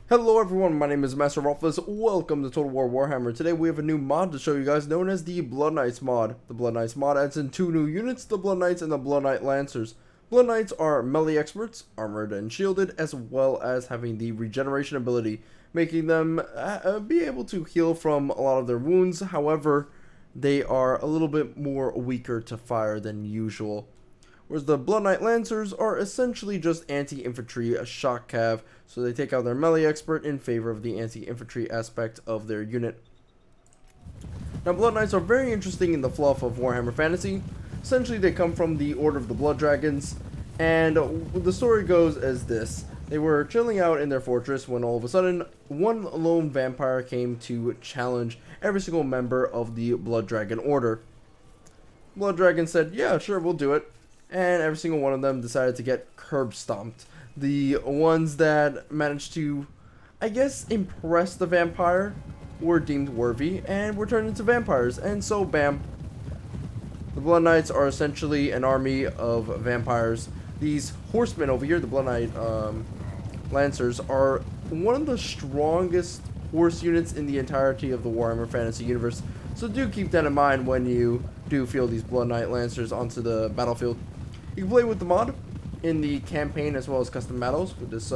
Hello everyone, my name is Masterofroflness. Welcome to Total War Warhammer. Today we have a new mod to show you guys known as the Blood Knights mod. The Blood Knights mod adds in two new units, the Blood Knights and the Blood Knight Lancers. Blood Knights are melee experts, armored and shielded, as well as having the regeneration ability, making them be able to heal from a lot of their wounds. However, they are a little bit more weaker to fire than usual. Whereas the Blood Knight Lancers are essentially just anti-infantry, a shock cav, so they take out their melee expert in favor of the anti-infantry aspect of their unit. Now, Blood Knights are very interesting in the fluff of Warhammer Fantasy. Essentially, they come from the Order of the Blood Dragons, and the story goes as this. They were chilling out in their fortress when all of a sudden, one lone vampire came to challenge every single member of the Blood Dragon Order. Blood Dragon said, yeah, sure, we'll do it. And every single one of them decided to get curb stomped. The ones that managed to, I guess, impress the vampire were deemed worthy and were turned into vampires. And so, bam. The Blood Knights are essentially an army of vampires. These horsemen over here, the Blood Knight Lancers, are one of the strongest horse units in the entirety of the Warhammer Fantasy universe. So do keep that in mind when you do field these Blood Knight Lancers onto the battlefield. You can play with the mod in the campaign as well as custom battles. With this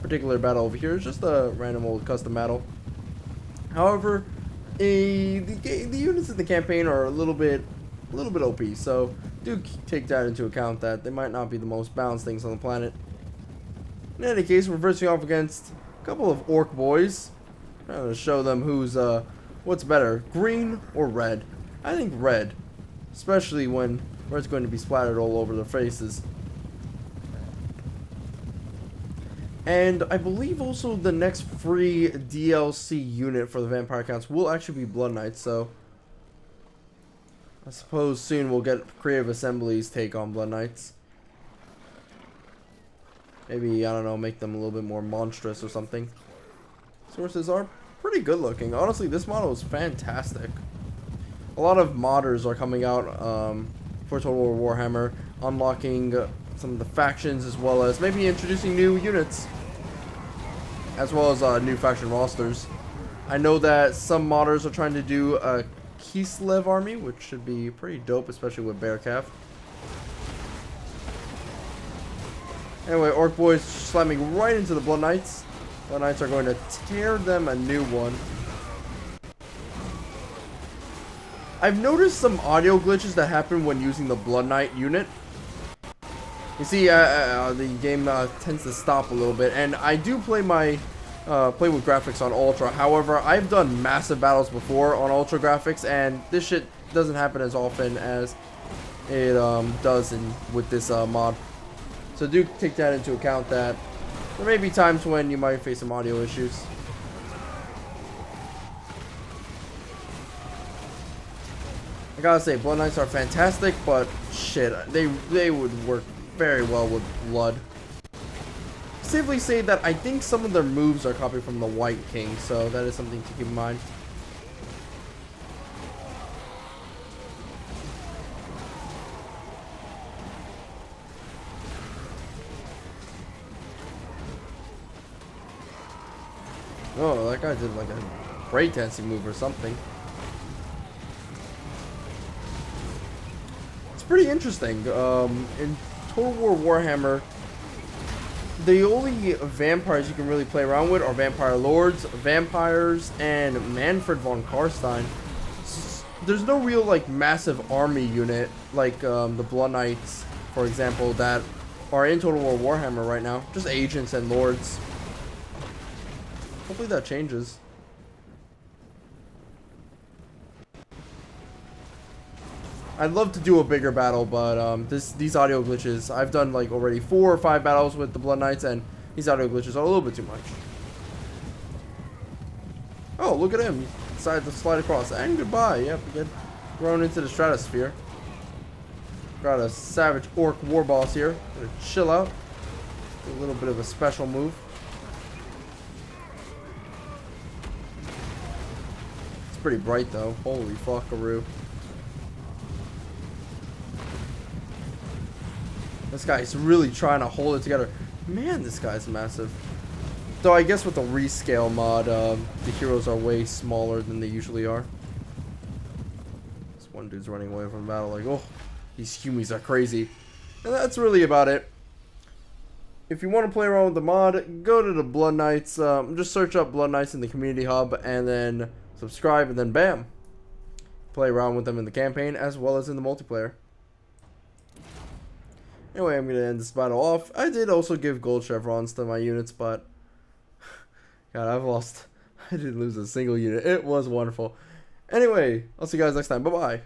particular battle over here, it's just a random old custom battle. However, the units in the campaign are a little bit OP, so do take that into account that they might not be the most balanced things on the planet. In any case, we're versing off against a couple of orc boys. I'm going to show them who's what's better, green or red. I think red, especially when red's going to be splattered all over their faces. And I believe also the next free DLC unit for the vampire counts will actually be Blood Knights, so I suppose soon we'll get Creative Assembly's take on Blood Knights. Maybe, I don't know, make them a little bit more monstrous or something. Sources are pretty good looking. Honestly, this model is fantastic. A lot of modders are coming out for Total War Warhammer, unlocking some of the factions as well as maybe introducing new units, as well as new faction rosters. I know that some modders are trying to do a Kislev army, which should be pretty dope, especially with Bearcalf. Anyway, Orc Boys slamming right into the Blood Knights. Blood Knights are going to tear them a new one. I've noticed some audio glitches that happen when using the Blood Knight unit. You see, the game tends to stop a little bit, and I do play my play with graphics on Ultra. However, I've done massive battles before on Ultra graphics, and this shit doesn't happen as often as it does with this mod. So do take that into account, that there may be times when you might face some audio issues. I gotta say, Blood Knights are fantastic, but shit, they would work very well with Blood. Safely say that I think some of their moves are copied from the White King, so that is something to keep in mind. Oh, that guy did like a breakdancing move or something. Pretty interesting. In Total War Warhammer, the only vampires you can really play around with are vampire lords, vampires, and Manfred von Karstein. There's no real like massive army unit like the Blood Knights, for example, that are in Total War Warhammer right now. Just agents and lords. Hopefully that changes. I'd love to do a bigger battle, but these audio glitches, I've done like already 4 or 5 battles with the Blood Knights, and these audio glitches are a little bit too much. Oh, look at him. He decided to slide across. And goodbye. Yep, we get thrown into the stratosphere. Got a savage orc war boss here. Gonna chill out. Do a little bit of a special move. It's pretty bright though. Holy fuckaroo. This guy's really trying to hold it together. Man, this guy's massive. Though I guess with the rescale mod, the heroes are way smaller than they usually are. This one dude's running away from the battle like, oh, these humies are crazy. And that's really about it. If you want to play around with the mod, go to the Blood Knights. Just search up Blood Knights in the community hub and then subscribe, and then bam. Play around with them in the campaign as well as in the multiplayer. Anyway, I'm going to end this battle off. I did also give gold chevrons to my units, but God, I didn't lose a single unit. It was wonderful. Anyway, I'll see you guys next time. Bye-bye.